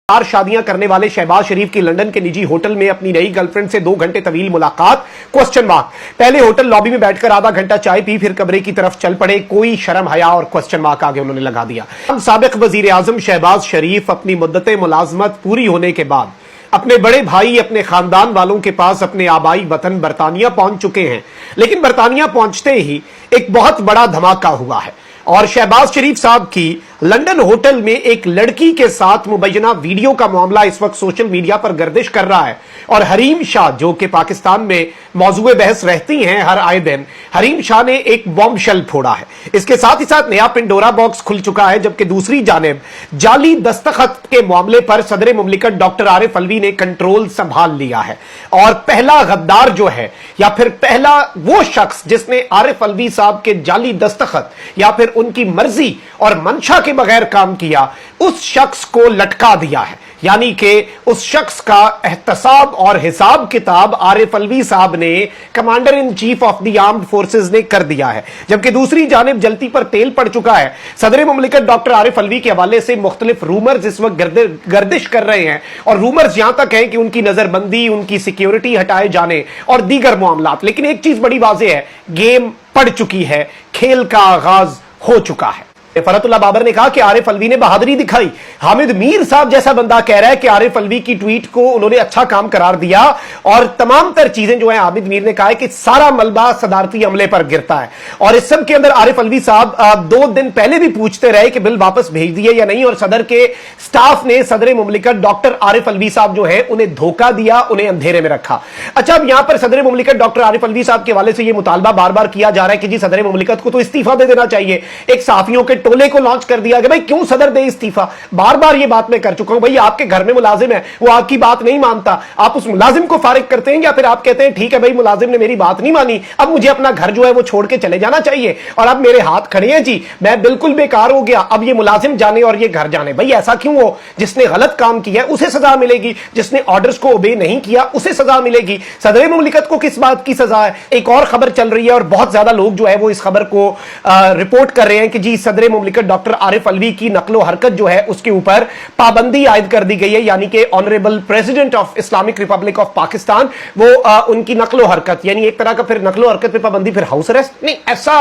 चार शादियां करने वाले शहबाज शरीफ की लंदन के निजी होटल में अपनी नई गर्लफ्रेंड से 2 घंटे तवील मुलाकात, क्वेश्चन मार्क। पहले होटल लॉबी में बैठकर आधा घंटा चाय पी, फिर कमरे की तरफ चल पड़े, कोई शर्म हया और क्वेश्चन मार्क आगे उन्होंने लगा दिया। साबिक वजीर आजम शहबाज शरीफ अपनी मुद्दत मुलाजमत पूरी होने के बाद अपने बड़े भाई, अपने खानदान वालों के पास अपने आबाई वतन बरतानिया पहुंच चुके हैं। लेकिन बरतानिया पहुंचते ही एक बहुत बड़ा धमाका हुआ है और शहबाज शरीफ साहब की लंदन होटल में एक लड़की के साथ मुबैना वीडियो का मामला इस वक्त सोशल मीडिया पर गर्दिश कर रहा है। और हरीम शाह, जो कि पाकिस्तान में मौजूए बहस रहती हैं हर आए दिन, हरीम शाह ने एक बॉम्बशेल फोड़ा है। इसके साथ ही साथ नया पिंडोरा बॉक्स खुल चुका है, जबकि दूसरी जानिब जाली दस्तखत के मामले पर सदर मुमलिकत डॉक्टर आरिफ अलवी ने कंट्रोल संभाल लिया है। और पहला गद्दार जो है, या फिर पहला वो शख्स जिसने आरिफ अलवी साहब के जाली दस्तखत या फिर उनकी मर्जी और मंशा के बगैर काम किया, उस शख्स को लटका दिया है। यानी कि उस शख्स का एहतसाब और हिसाब किताब आरिफ अलवी साहब ने, commander in chief of the armed forces ने कर दिया है। जबकि दूसरी जानिब जलती पर तेल पड़ चुका है। सदर मुमलिकत डॉक्टर आरिफ अलवी के हवाले से मुख्तलिफ रूमर्स इस वक्त गर्दिश कर रहे हैं और रूमर्स यहां तक है कि उनकी नजरबंदी, उनकी सिक्योरिटी हटाए जाने और दीगर मामलात। लेकिन एक चीज बड़ी वाज़ेह है, गेम पड़ चुकी है, खेल का आगाज हो चुका है। फरतुल्लाह बाबर ने कहा कि आरिफ अलवी ने बहादुरी दिखाई। हामिद मीर साहब जैसा बंदा कह रहा है कि आरिफ अलवी की ट्वीट को उन्होंने अच्छा काम करार दिया और तमाम तर चीजें जो है, हामिद मीर ने कहा है कि सारा मलबा सदारती अमले पर गिरता है। और इस सब के अंदर आरिफ अलवी साहब 2 दिन पहले भी पूछते रहे कि बिल वापस भेज दिए या नहीं, और सदर के स्टाफ ने सदर मुमलिकत डॉक्टर आरिफ अलवी साहब जो है उन्हें धोखा दिया, उन्हें अंधेरे में रखा। अच्छा, अब यहां पर सदर मुमलिकत डॉक्टर आरिफ अलवी साहब के हवाले से यह मुतालबा बार बार किया जा रहा है कि जी सदर मुमलिकत को तो इस्तीफा दे देना चाहिए। एक सहाफियों के टोले को लॉन्च कर दिया कि भाई क्यों सदर दे इस्तीफा। बार बार ये बात मैं कर चुका हूं, भाई आपके घर में मुलाजिम है, वो आपकी बात नहीं मानता, आप उस मुलाजिम को फारिग करते हैं या फिर आप कहते हैं ठीक है भाई मुलाजिम ने मेरी बात नहीं मानी, अब मुझे अपना घर जो है वो छोड़ के चले जाना चाहिए और अब मेरे हाथ खड़े हैं जी, मैं बिल्कुल बेकार हो गया, अब ये मुलाजिम जाने और ये घर जाने। भाई ऐसा क्यों हो? जिसने गलत काम किया है उसे सजा मिलेगी, जिसने ऑर्डर्स को ओबे नहीं किया उसे सजा मिलेगी। सदर मुमलिकत को किस बात की सजा है? एक और खबर चल रही है और बहुत ज्यादा लोग जो है वो इस खबर को रिपोर्ट कर रहे हैं कि जी सदर मुमलिकत डॉक्टर आरिफ अलवी की नकलो हरकत जो है उसके ऊपर पाबंदी आयद कर दी गई है। यानी कि honourable president of Islamic Republic of Pakistan, वो उनकी नकलो हरकत, यानी एक तरह का फिर नकलो हरकत पे पाबंदी, फिर हाउस अरेस्ट नहीं, ऐसा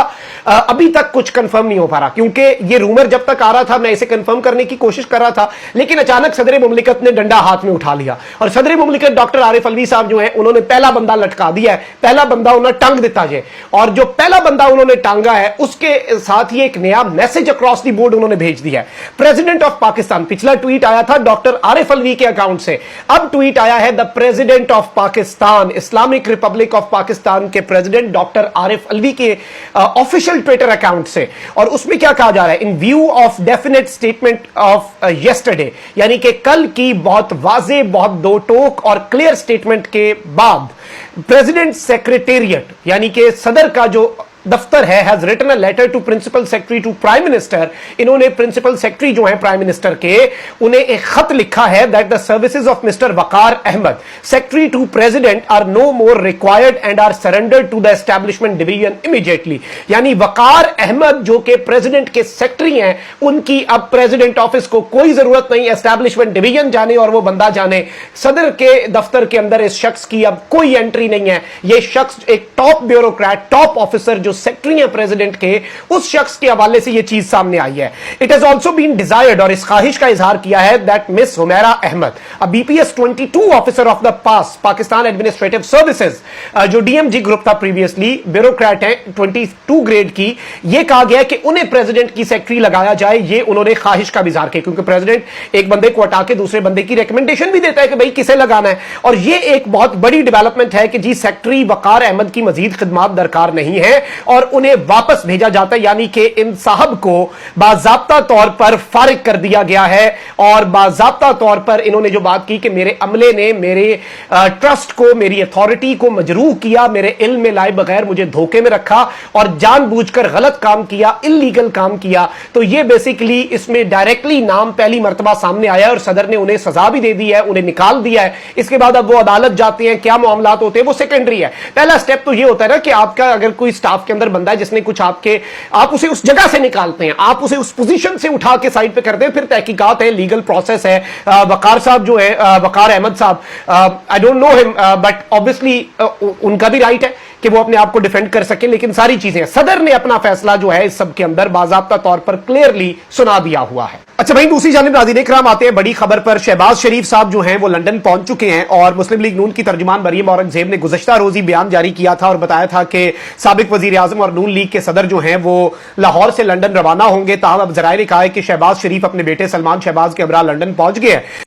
अभी तक कुछ कंफर्म नहीं हो पा रहा। क्योंकि ये रूमर जब तक आ रहा था मैं इसे कंफर्म करने की कोशिश कर रहा था, लेकिन अचानक सदर मुमलिकत ने डंडा हाथ में उठा लिया और सदर मुमलिकत डॉक्टर आरिफ अलवी साहब जो है उन्होंने पहला बंदा लटका दिया है, पहला बंदा उन्होंने टांग दिता है। और जो पहला बंदा उन्होंने टांगा है उसके साथ ही एक नया मैसेज अक्रॉस द बोर्ड उन्होंने भेज दिया है। प्रेसिडेंट ऑफ पाकिस्तान, पिछला ट्वीट आया था डॉक्टर आरिफ अलवी के अकाउंट से, अब ट्वीट आया है the president of Pakistan, Islamic Republic of Pakistan के प्रेसिडेंट डॉक्टर आरिफ अलवी के ऑफिशियल ट्विटर अकाउंट से। और उसमें क्या कहा जा रहा है? इन view of definite statement of yesterday, यानी कि कल की बहुत वाजे, बहुत दो टोक और क्लियर स्टेटमेंट के बाद प्रेसिडेंट सेक्रेटेरिएट, यानी कि सदर का जो दफ्तर है, has written a letter to principal secretary to prime minister. इन्होंने प्रिंसिपल सेक्रेटरी जो है प्राइम मिनिस्टर के, उन्हें एक खत लिखा है that the services of mister Waqar Ahmad secretary to president are no more required and are surrender to the establishment division immediately. यानी वकार अहमद जो कि प्रेसिडेंट के सेक्रेटरी हैं, उनकी अब प्रेसिडेंट ऑफिस को कोई जरूरत नहीं एस्टैब्लिशमेंट डिवीजन जाने और वो बंदा जाने। सदर के दफ्तर के अंदर इस शख्स की अब कोई एंट्री नहीं है। यह शख्स एक टॉप ब्यूरोक्रेट, टॉप ऑफिसर जो सेक्रेटरी है प्रेसिडेंट के, उस शख्स के हवाले से यह चीज सामने आई है। It has also been desired, और इस ख्वाहिश का इजहार किया है that miss Humaira Ahmad, a BPS 22 officer of the PAS Pakistan administrative services, जो डीएमजी ग्रुप था प्रीवियसली, ब्यूरोक्रेट है 22 ग्रेड की, यह कहा गया कि उन्हें प्रेसिडेंट की सेक्रेटरी लगाया जाए। यह उन्होंने ख्वाहिश का इजहार किया, क्योंकि प्रेसिडेंट एक बंदे को हटा के दूसरे बंदे की रिकमेंडेशन भी देता है कि भाई किसे लगाना है। और यह एक बहुत बड़ी डेवलपमेंट है कि जी सेक्रेटरी वकार अहमद की मजीद खिदमात दरकार नहीं है और उन्हें वापस भेजा जाता है। यानी कि इन साहब को बाज़ाब्ता तौर पर फारिग कर दिया गया है और बाज़ाब्ता तौर पर इन्होंने जो बात की कि मेरे अमले ने मेरे ट्रस्ट को, मेरी अथॉरिटी को मजरूह किया, मेरे इल्म में लाए बगैर मुझे धोखे में रखा और जानबूझकर गलत काम किया, इल्लीगल काम किया। तो ये बेसिकली इसमें डायरेक्टली नाम पहली मर्तबा सामने आया और सदर ने उन्हें सजा भी दे दी है, उन्हें निकाल दिया है। इसके बाद अब वो अदालत जाते हैं, क्या मामलात होते हैं वो सेकेंडरी है। पहला स्टेप तो ये होता है ना कि आपका अगर कोई स्टाफ के आपके अंदर बंदा है जिसने कुछ आप उसे उस जगह से निकालते हैं, आप उसे उस पोजीशन से उठा के साइड पे करते हैं, फिर तहकीकात है, लीगल प्रोसेस है। वकार साहब जो है, वकार अहमद साहब, I don't know him but obviously उनका भी राइट है कि वो अपने आप को डिफेंड कर सके, लेकिन सारी चीजें सदर ने अपना फैसला जो है इस सब के अंदर बाज़ाब्ता तौर पर क्लियरली सुना दिया हुआ है। अच्छा भाई, दूसरी जानिब नाज़रीन इकराम आते हैं बड़ी खबर पर। शहबाज शरीफ साहब जो हैं वो लंदन पहुंच चुके हैं और मुस्लिम लीग नून की तर्जुमान मरियम औरंगजेब ने गुज़श्ता रोजी बयान जारी किया था और बताया था कि साबिक वजीर आजम और नून लीग के सदर जो हैं वो लाहौर से लंदन रवाना होंगे। ताहम अब जराये ने कहा है कि शहबाज शरीफ अपने बेटे सलमान शहबाज के हमरा लंदन पहुंच गए हैं।